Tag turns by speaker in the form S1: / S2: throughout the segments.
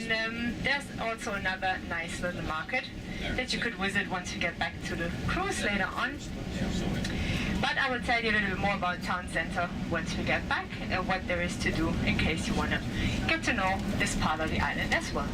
S1: And there's also another nice little market that you could visit once you get back to the cruise later on. But I will tell you a little bit more about town center once we get back and what there is to do in case you want to get to know this part of the island as well.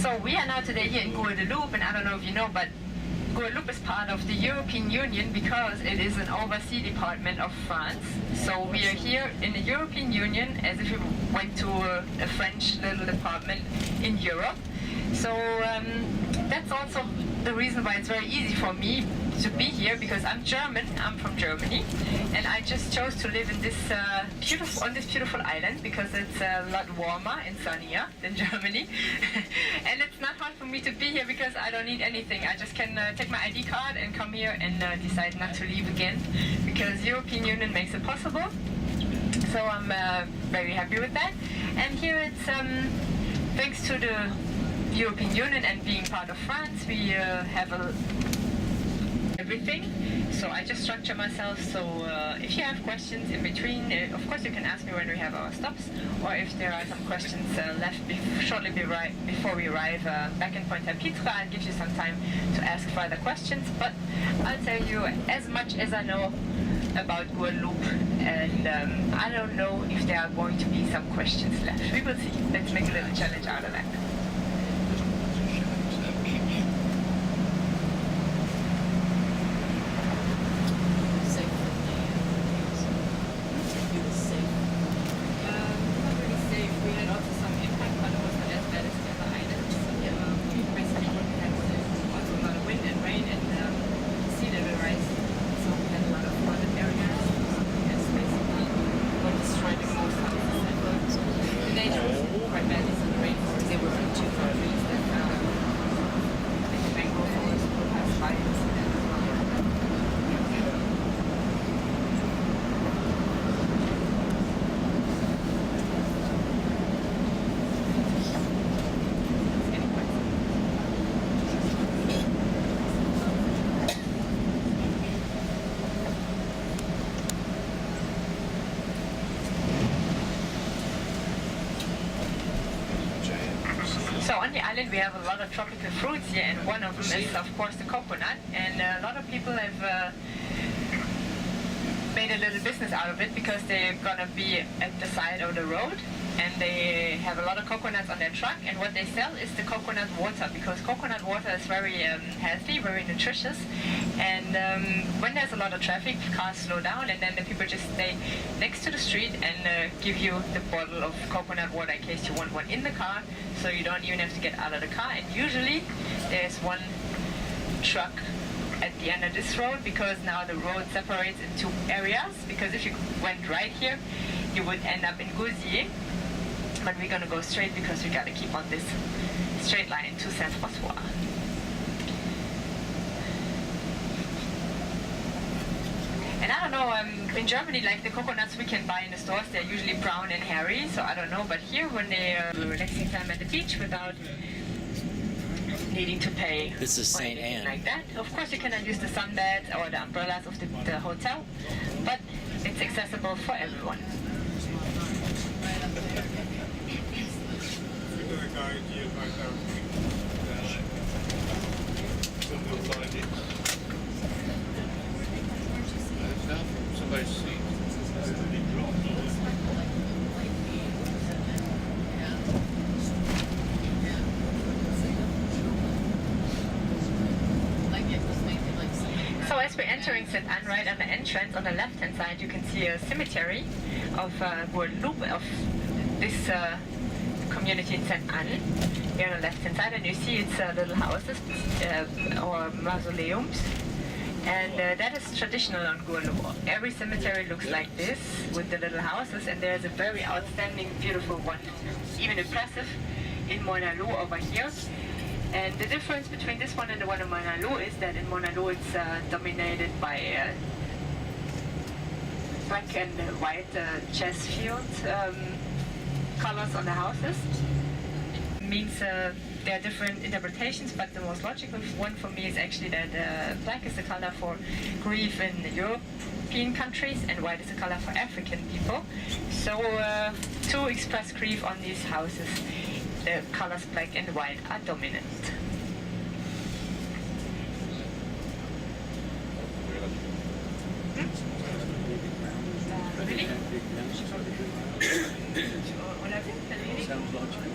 S1: So we are now today here in Guadeloupe, and I don't know if you know, but Guadeloupe is part of the European Union because it is an overseas department of France. So we are here in the European Union as if we went to a French little department in Europe. So that's also the reason why it's very easy for me to be here, because I'm German, I'm from Germany, and I just chose to live in this beautiful island because it's a lot warmer and sunnier than Germany. And it's not hard for me to be here because I don't need anything. I just can take my ID card and come here and decide not to leave again, because European Union makes it possible. So I'm very happy with that. And here it's thanks to the European Union and being part of France, we have everything. So I just structure myself, so if you have questions in between, of course you can ask me when we have our stops, or if there are some questions left shortly before we arrive back in Pointe-a-Pitre, I'll give you some time to ask further questions, but I'll tell you as much as I know about Guadeloupe, and I don't know if there are going to be some questions left. We will see. Let's make a little challenge out of that. So on the island we have a lot of tropical fruits here, and one of them is of course the coconut, and a lot of people have made a little business out of it because they're gonna be at the side of the road and they have a lot of coconuts on their truck, and what they sell is the coconut water, because coconut water is very healthy, very nutritious, and when there's a lot of traffic, cars slow down, and then the people just stay next to the street and give you the bottle of coconut water in case you want one in the car, so you don't even have to get out of the car. And usually there's one truck at the end of this road, because now the road separates in two areas, because if you went right here you would end up in Gosier, but we're gonna go straight because we gotta keep on this straight line to Saint-Francois. And I don't know, in Germany, like the coconuts we can buy in the stores, they're usually brown and hairy, so I don't know, but here when they are relaxing time at the beach without needing to pay
S2: This is
S1: or
S2: St.
S1: anything
S2: Anne.
S1: like that. Of course you cannot use the sunbeds or the umbrellas of the hotel, but it's accessible for everyone. So as we're entering St. Anne, right on the entrance, on the left-hand side, you can see a cemetery of Guadeloupe, of this community in St. Anne, here on the left-hand side, and you see it's little houses or mausoleums, And that is traditional on Guadeloupe. Every cemetery looks like this with the little houses, and there's a very outstanding, beautiful one, even impressive, in Pointe-a-Pitre over here. And the difference between this one and the one in Pointe-a-Pitre is that in Pointe-a-Pitre it's dominated by black and white chess field colors on the houses. Means there are different interpretations, but the most logical one for me is actually that black is the color for grief in European countries and white is the color for African people. So to express grief on these houses, the colors black and white are dominant. Really? Sounds logical.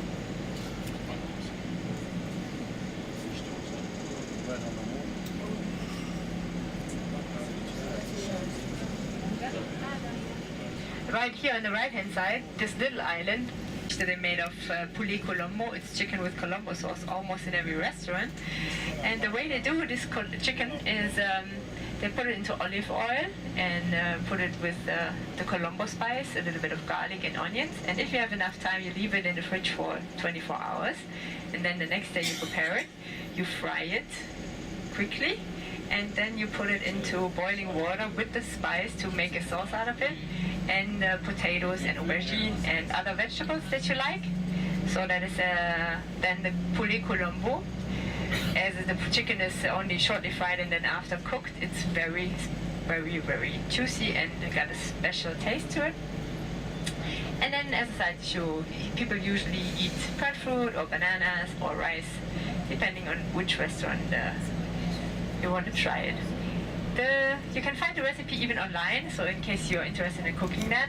S1: Right here on the right-hand side, this little island that they made of poulet colombo. It's chicken with colombo sauce almost in every restaurant. And the way they do this chicken is they put it into olive oil and put it with the colombo spice, a little bit of garlic and onions. And if you have enough time, you leave it in the fridge for 24 hours. And then the next day you prepare it. You fry it quickly. And then you put it into boiling water with the spice to make a sauce out of it. And potatoes and aubergine and other vegetables that you like. So that is then the poulet colombo. As the chicken is only shortly fried and then after cooked, it's very, very, very juicy and got a special taste to it. And then as a side dish, people usually eat breadfruit or bananas or rice, depending on which restaurant you want to try it. You can find the recipe even online, so in case you're interested in cooking that.